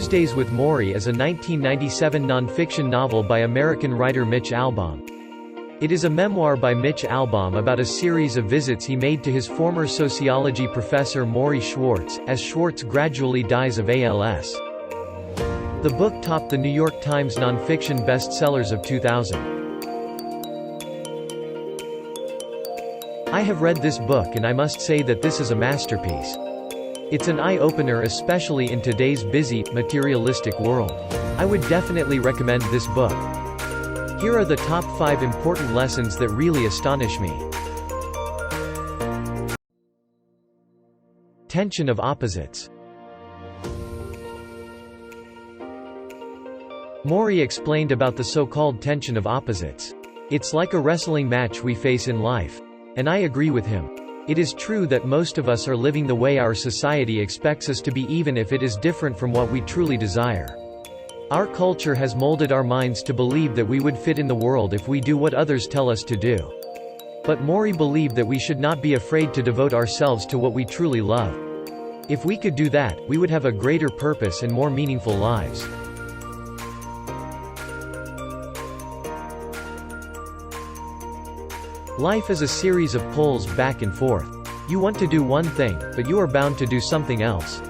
Tuesdays with Morrie is a 1997 nonfiction novel by American writer Mitch Allbom. It is a memoir by Mitch Allbom about a series of visits he made to his former sociology professor Morrie Schwartz, as Schwartz gradually dies of ALS. The book topped the New York Times nonfiction bestsellers of 2000. I have read this book and I must say that this is a masterpiece. It's an eye-opener, especially in today's busy, materialistic world. I would definitely recommend this book. Here are the top 5 important lessons that really astonish me. Tension of opposites. Morrie explained about the so-called tension of opposites. It's like a wrestling match we face in life. And I agree with him. It is true that most of us are living the way our society expects us to be, even if it is different from what we truly desire. Our culture has molded our minds to believe that we would fit in the world if we do what others tell us to do. But Morrie believed that we should not be afraid to devote ourselves to what we truly love. If we could do that, we would have a greater purpose and more meaningful lives. Life is a series of pulls back and forth. You want to do one thing, but you are bound to do something else.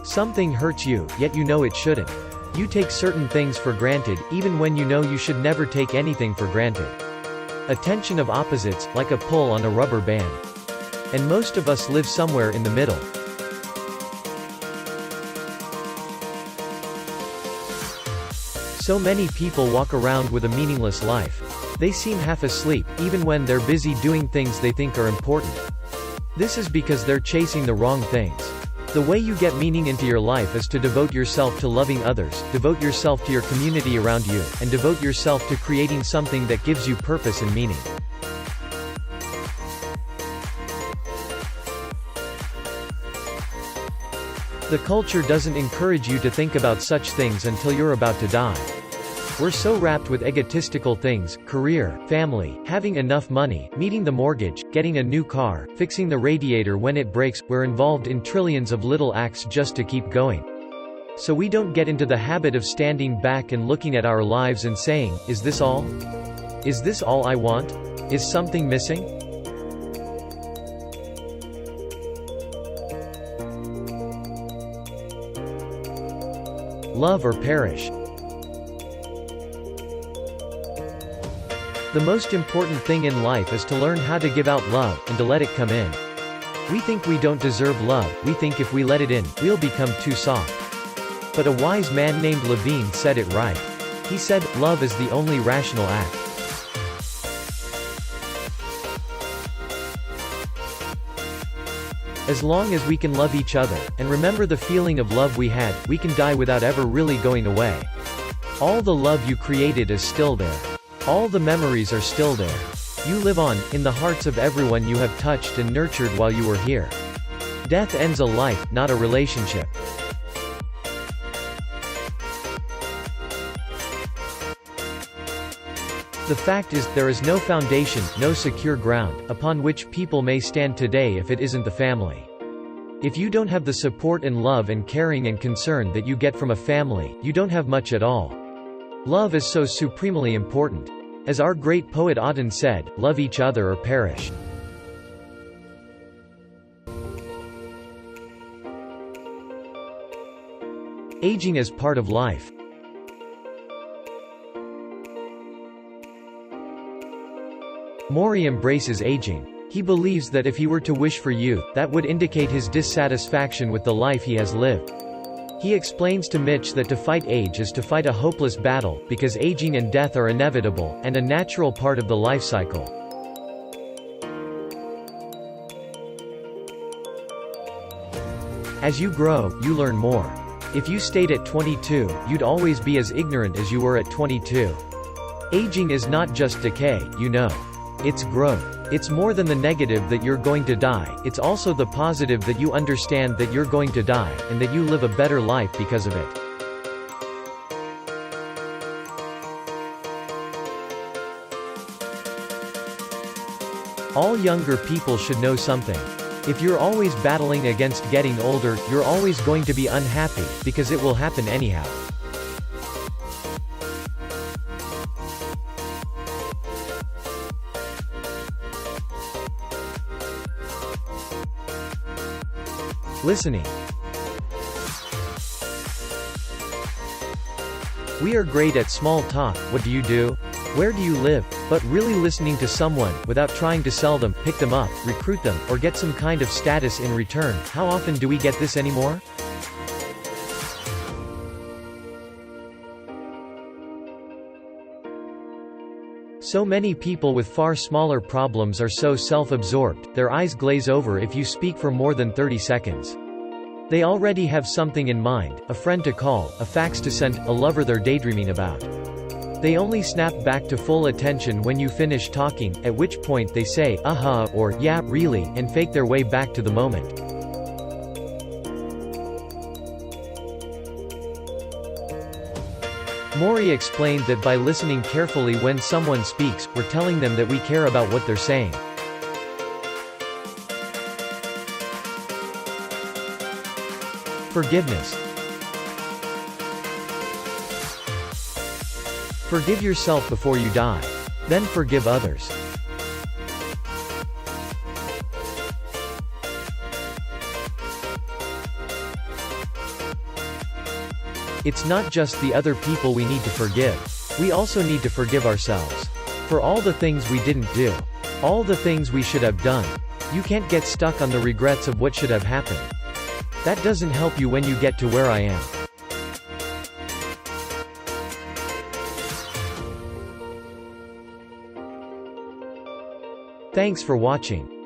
Something hurts you, yet you know it shouldn't. You take certain things for granted, even when you know you should never take anything for granted. A tension of opposites, like a pull on a rubber band. And most of us live somewhere in the middle. So many people walk around with a meaningless life. They seem half asleep, even when they're busy doing things they think are important. This is because they're chasing the wrong things. The way you get meaning into your life is to devote yourself to loving others, devote yourself to your community around you, and devote yourself to creating something that gives you purpose and meaning. The culture doesn't encourage you to think about such things until you're about to die. We're so wrapped with egotistical things: career, family, having enough money, meeting the mortgage, getting a new car, fixing the radiator when it breaks. We're involved in trillions of little acts just to keep going. So we don't get into the habit of standing back and looking at our lives and saying, is this all? Is this all I want? Is something missing? Love or perish. The most important thing in life is to learn how to give out love, and to let it come in. We think we don't deserve love, we think if we let it in, we'll become too soft. But a wise man named Levine said it right. He said, love is the only rational act. As long as we can love each other, and remember the feeling of love we had, we can die without ever really going away. All the love you created is still there. All the memories are still there. You live on, in the hearts of everyone you have touched and nurtured while you were here. Death ends a life, not a relationship. The fact is, there is no foundation, no secure ground, upon which people may stand today if it isn't the family. If you don't have the support and love and caring and concern that you get from a family, you don't have much at all. Love is so supremely important. As our great poet Auden said, love each other or perish. Aging is part of life. Morrie embraces aging. He believes that if he were to wish for youth, that would indicate his dissatisfaction with the life he has lived. He explains to Mitch that to fight age is to fight a hopeless battle, because aging and death are inevitable, and a natural part of the life cycle. As you grow, you learn more. If you stayed at 22, you'd always be as ignorant as you were at 22. Aging is not just decay, you know. It's growth. It's more than the negative that you're going to die, it's also the positive that you understand that you're going to die, and that you live a better life because of it. All younger people should know something. If you're always battling against getting older, you're always going to be unhappy, because it will happen anyhow. Listening. We are great at small talk. What do you do? Where do you live? But really listening to someone, without trying to sell them, pick them up, recruit them, or get some kind of status in return, how often do we get this anymore? So many people with far smaller problems are so self-absorbed, their eyes glaze over if you speak for more than 30 seconds. They already have something in mind, a friend to call, a fax to send, a lover they're daydreaming about. They only snap back to full attention when you finish talking, at which point they say, uh-huh, or, yeah, really, and fake their way back to the moment. Morrie explained that by listening carefully when someone speaks, we're telling them that we care about what they're saying. Forgiveness. Forgive yourself before you die. Then forgive others. It's not just the other people we need to forgive. We also need to forgive ourselves. For all the things we didn't do. All the things we should have done. You can't get stuck on the regrets of what should have happened. That doesn't help you when you get to where I am. Thanks for watching.